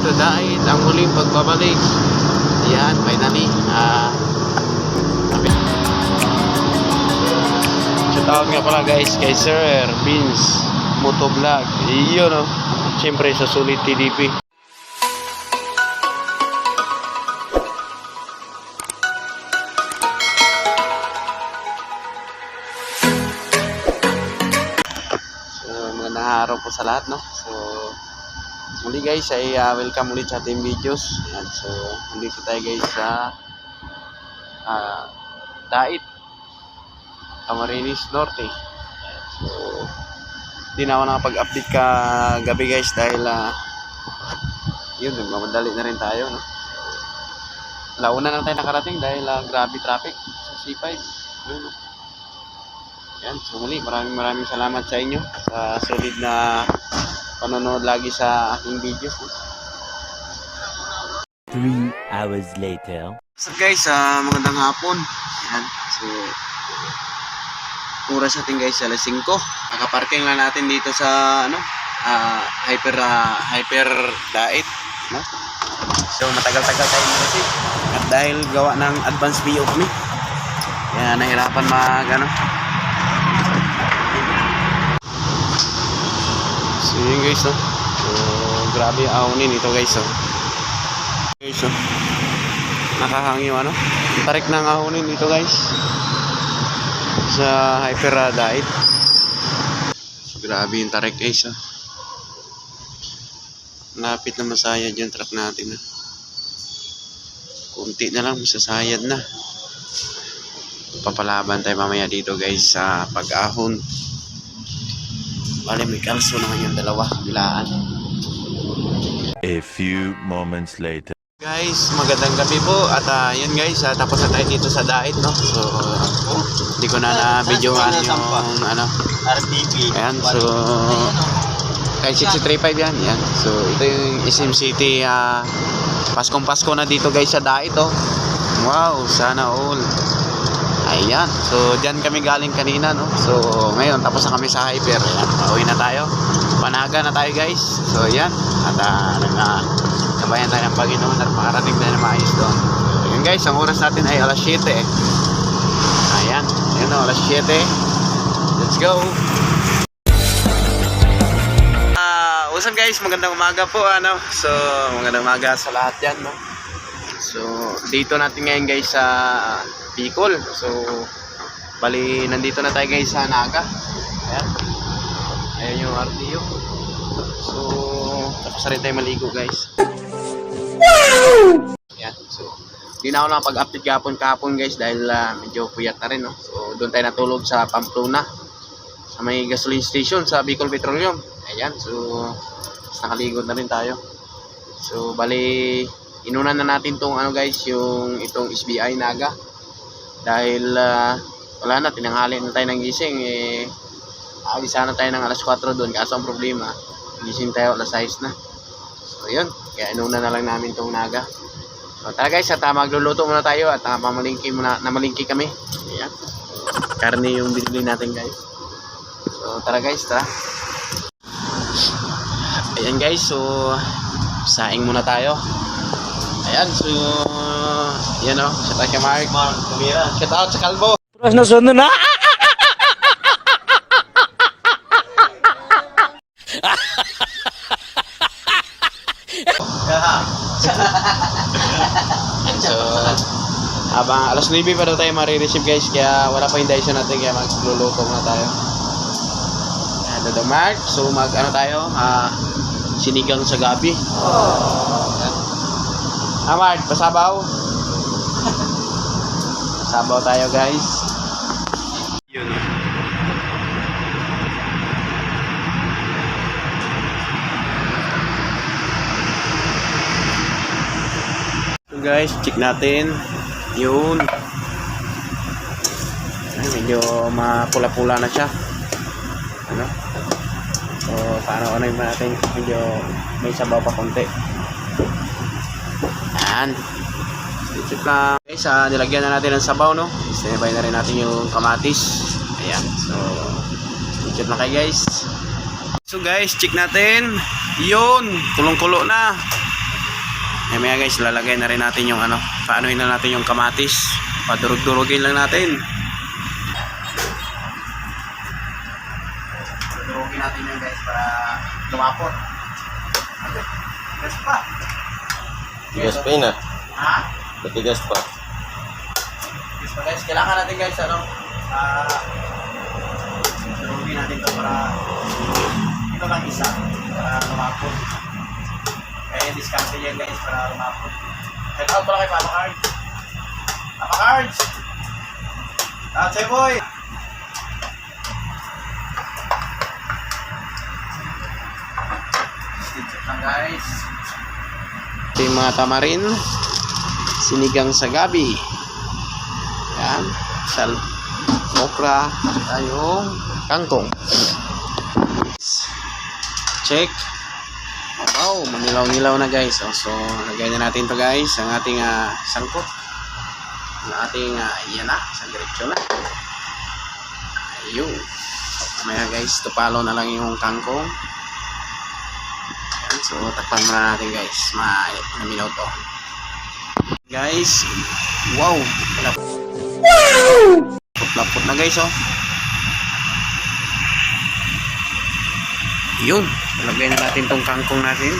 to Dait, ang muling pagbabalik. Ayan, finally. Shoutout nga pala guys kay Sir Vince Motovlog. Iyon no. Siyempre sa Sulit TDP. Magandang araw po sa lahat, no? So, muli guys ay welcome ulit sa ating videos. Ayan, so, nandito tayo guys sa Dait, Camarines Norte. Ayan, so, hindi na ako nakapag-update ka gabi guys dahil yun, nagmamadali na rin tayo, no? Launa na tayo nakarating dahil grabe traffic sa C5. Yun, no? Yan, so muli maraming salamat sa inyo sa solid na panonood lagi sa aking videos. 3 hours later. So guys, magandang hapon. Yan, so oras natin guys alas 5. Nakaparking lang natin dito sa Hyper Dait, no? So matagal-tagal tayo kasi at dahil gawa ng advance BO kami. Kaya nahirapan So yun guys, no? So grabe ahonin ito guys, no? Guys, no? Nakahangin yung yung tarik ng ahonin dito guys sa Hyper Dait. So grabe yung tarik guys, no? Lapit na masayad yung truck natin, no? Kunti na lang masasayad na. Papalaban tayo mamaya dito guys sa pag-ahon. Bale, may kalso naman yung dalawa, bilaan. A few moments later. Guys, magandang gabi po. At yun guys, tapos na tayo dito sa Dait, no? So, hindi ko na na-videoan yung RTP. Ayan, so kay 6335 yan. Yan. So, ito yung SM City. Paskong Pasko na dito guys sa Dait, oh. Wow, sana all. Ayan, so dyan kami galing kanina, no? So ngayon tapos na kami sa Hyper. Ayan, pauwi na tayo, Panaga na tayo guys. So ayan, at nabayan tayo ng Panginoon at makarating tayo na maayos doon. So yun guys, ang oras natin ay alas 7. Ayan, yun o, alas 7. Let's go. What's up guys, magandang umaga po, So magandang umaga sa lahat yan, no? So dito natin ngayon guys sa Bicol. So bali nandito na tayo guys sa Naga. Ayan, ayan yung RTO. So tapos na rin tayo maligo guys. Ayan, so hindi na ako nakapag-update kahapon guys dahil medyo puyat na rin, no? So doon tayo natulog sa Pamplona sa may gasoline station sa Bicol Petroleum. Ayan, so nakaligo na rin tayo. So bali inuna na natin tong guys, yung itong SBI Naga dahil wala na, tinanghali na tayo ng gising. Alis sana tayo ng alas 4 doon, kaso ang problema gising tayo alas 6 na. So yun, kaya inuna na lang namin tong Naga. So tara guys, at magluluto muna tayo at namalingki kami. Ayan, karne yung binili natin guys. So tara guys, tara. Ayan guys, so saing muna tayo. Ayan, so yan o, shout out kay Mark Tumira, shout out sa Kalbo. Puras na sunod na. So habang alas 9 pa daw tayo marireceive guys, kaya wala pa yung Dyson natin, kaya magluluto muna tayo. Ayan daw Mark, so tayo, sinigang sa gabi. Mark, pasabaw. Pasabaw tayo guys. Yun. So guys, check natin. Yun. Ay, medyo mapula-pula na siya. So, paano yung natin, medyo may sabaw pa konti. Ayan. Check lang. Okay, nilagyan na natin ng sabaw, no? Sinabay na rin natin yung kamatis. Ayan. So, check lang kayo guys. So guys, check natin. Yun, kulong-kulo na. Eh maya guys, lalagay na rin natin yung ano, paanoin na natin yung kamatis. Padurog-durugin lang natin. Durugin natin yan guys para lumapot. Tigas pa. Tigas pa yun ah. Ha? Matigas pa. Tigas pa guys. Kailangan natin guys ano, durugin natin to para ito lang isa para lumapot. Kaya discount yan guys para lumapot. Head out pala kay Papa Cards. Papa Cards! Tatay boy! Stitch lang guys. Ito yung mga tamarin. Sinigang sa gabi. Yan. Sal okra. Tayong kangkong. Check. Wow, manilaw-nilaw na guys. So, lagay na natin to guys ang ating sangkot. Ang ating yan na, isang diretsyo na. Ayun. Mamaya guys, tupalo na lang yung kangkong. Yan, so takpan muna natin guys. Naminaw to. Guys, wow. Lapot na guys oh. Yun, lagay na natin tong kangkong natin.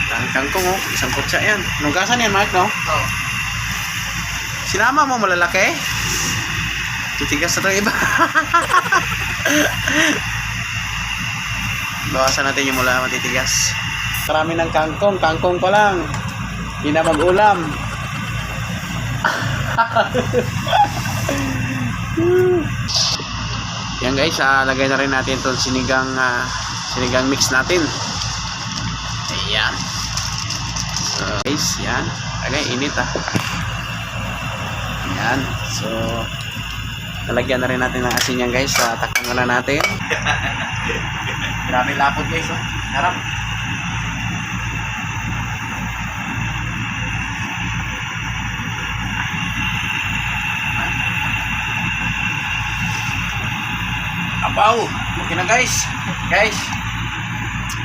Ang kangkong oh, isang kutsa yan. Anong gasan yan Mark no? Oo. Sinama mo malalaki? Titigas na itong iba. Bawasan natin yung mula matitigas. Marami ng kangkong, kangkong pa lang. Hindi na mag-ulam. Yan guys, lagay na rin natin itong sinigang mix natin. Ayan. So guys, yan. Agay, init Ayan. So, nalagyan na rin natin ng asin yan guys. Takpan na natin. Grabe lapot guys. Oh. Harap. Abaw. Okay na guys. Guys.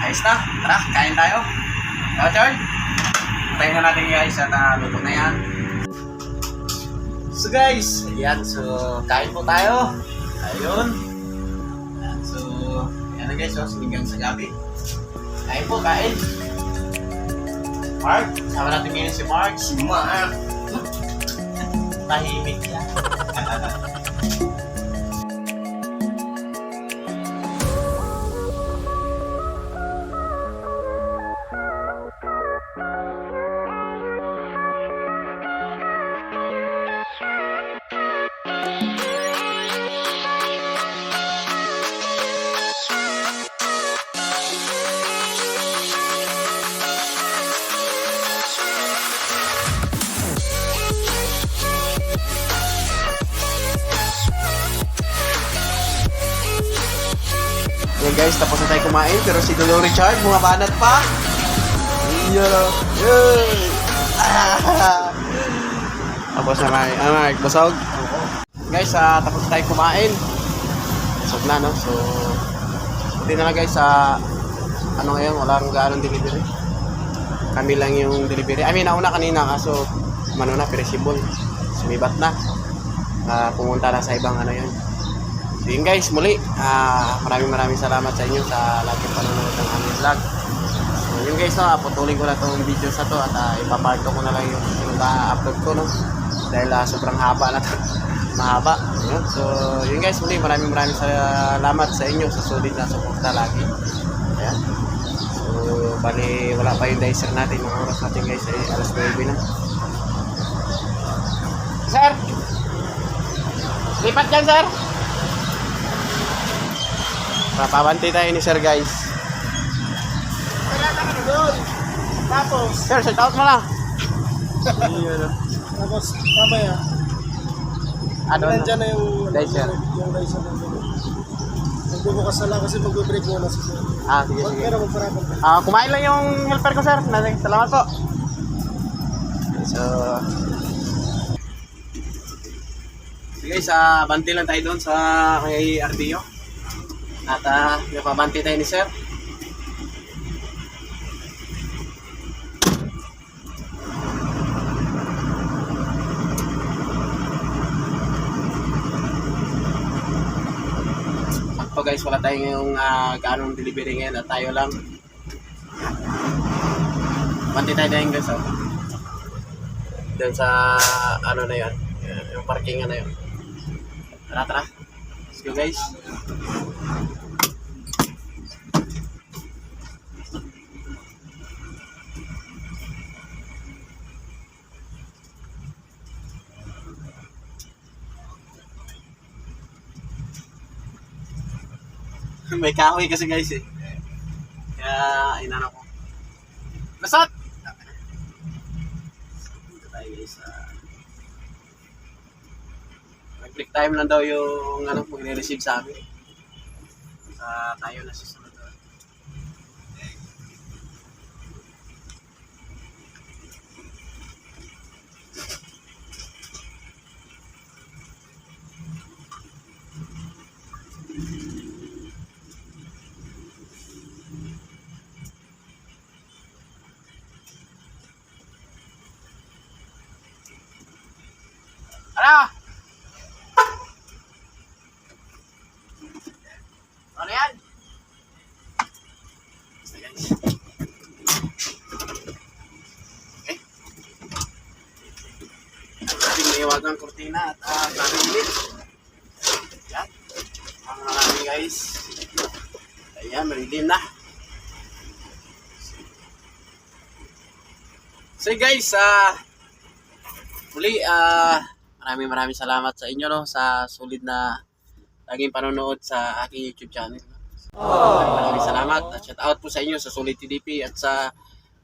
Ayos na. Tara, kain tayo. Tara, Chard. Tayo na natin guys at luto na yan. So guys, ayan, so kain po tayo. Ayun. Ayan, so, ayan na guys, so sinigang sa gabi. Kain po, kain. Mark, sama natin ngayon si Mark. Si Mark. Tahimik yan. Yan guys, tapos na tayo kumain pero si Lolo Richard bumabanat pa. Yan. Tapos na Mark, busog. Guys, tapos na tayo kumain. Busog na no. So hindi na lang guys ano ngayon, walang gaanong delivery. Kami lang yung delivery. I mean, nauna kanina kaso na perishable. Sumibat na. Pumunta na sa ibang ano yun. So yun guys, muli maraming salamat sa inyo sa lagi panonood ng aming vlog. So yun guys, no, putulin ko na itong video sa to at ipaparto ko na lang yung upload ko no? Dahil sobrang haba na to. Mahaba yun. So yun guys, muli maraming salamat sa inyo sa solid na suporta lagi. Ayan. So bali wala pa yung dicer natin, yung oras natin guys ay alas 9 na. Sir, lipat dyan sir. Papabanti tayo ni sir guys. Tapos, Sir, shout out mo lang. tapos mamaya, Ano? nandyan na yung Dicer. Yung dicer na yun. Magbubukas na lang kasi magbe-break muna si sir. Sige. Pero magparapag. Kumain lang yung helper ko sir. Salamat po. So guys, banti lang tayo doon sa kay RDO. At napabanti tayo ni sir. sakto guys, wala tayong yung ganong delivery ngayon at tayo lang. Manti tayo na guys, oh. Doon sa ano na yun, yung parking na yun. Tara. Let's go guys. May kahoy kasi guys eh. Kaya inano ko. Basot! Dito tayo guys. Break time lang daw yung ano, mag-receive sa amin. Tayo na susunod. Ano? Ano yan? Basta guys. Okay. Ating maiwagang kurtina at kamilit. Yan. Ang marami guys. Ayan, marilim na. So guys, muli, maraming salamat sa inyo no, sa solid na laging panonood sa aking YouTube channel. Maraming salamat at shout out po sa inyo sa Solid TDP at sa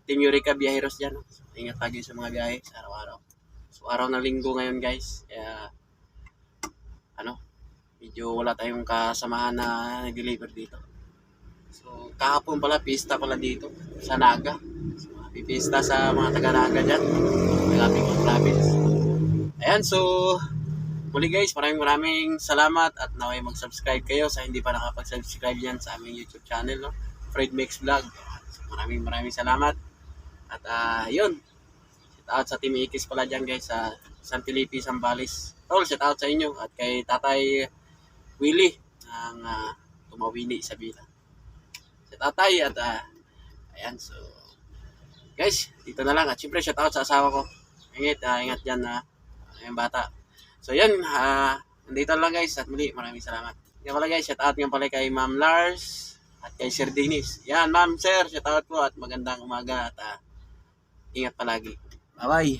Team Eureka Biyaheros dyan. So, ingat lagi sa mga guys araw-araw. So araw ng linggo ngayon guys. Kaya medyo wala tayong kasamahan na nag-deliver dito. So kahapon pala pista pala dito sa Naga. So happy pista sa mga taga-Naga dyan. Malapit ng province. Ayan, so muli guys, maraming salamat at naway mag-subscribe kayo sa hindi pa nakapag-subscribe yan sa aming YouTube channel, no? Fred Makes Vlog. So, maraming salamat. At yun, shout out sa Team Ikis pala dyan guys, sa San Felipe, Zambales. Tol, shout out sa inyo at kay Tatay Willie ng Tumawini sa Bila. Si Tatay at ayan, so guys, dito na lang at syempre shout out sa asawa ko. Ingat dyan na yung bata. So yan, nandito lang guys at muli maraming salamat. Yan pala guys, shout out nga pala kay Ma'am Lars at kay Sir Dennis. Yan ma'am, sir, shout out po at magandang umaga at ingat palagi. Bye bye.